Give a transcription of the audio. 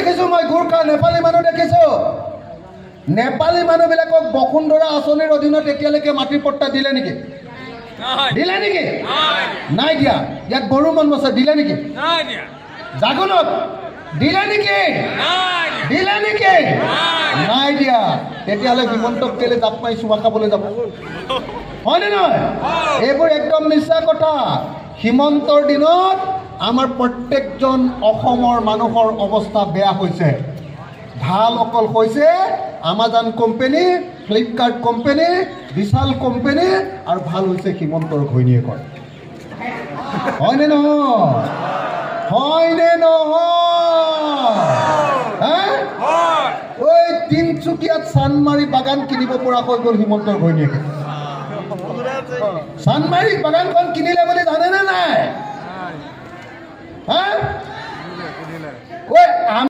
দেখিছোঁ মই গোৰ্খা নেপালী মানুহ দেখিছোঁ নেপালী মানুহবিলাকক বসুন্ধৰা আঁচনিৰ অধীনত এতিয়ালৈকে মাটিৰ পট্টা দিলে নেকি দিলে নেকি নাই দিয়া ইয়াত বড়ো মানুহ আছে দিলে নেকি জাগোনত দিলে নেকি দিলে নেকি নাই দিয়া তেতিয়াহ'লে হিমন্তক কেলে জাপ মাৰি চুমা খাবলৈ যাব হয়নে নহয় এইবোৰ একদম মিছা কথা হিমন্তৰ দিনত আমাৰ প্ৰত্যেকজন অসমৰ মানুহৰ অৱস্থা বেয়া হৈছে ভাল অকল হৈছে আমাজন কোম্পানী ফ্লিপকাৰ্ট কোম্পানী বিশাল কোম্পানী আৰু ভাল হৈছে হিমন্তৰ ঘৈণীয়েকৰ হয়নে নহয় হয়নে নহয় ঐ তিনচুকীয়াত চানমাৰী বাগান কিনিব পৰা হৈ গ'ল হিমন্তৰ ঘৈণীয়েকে চানমাৰী বাগানখন কিনিলে বুলি জানেনে নাই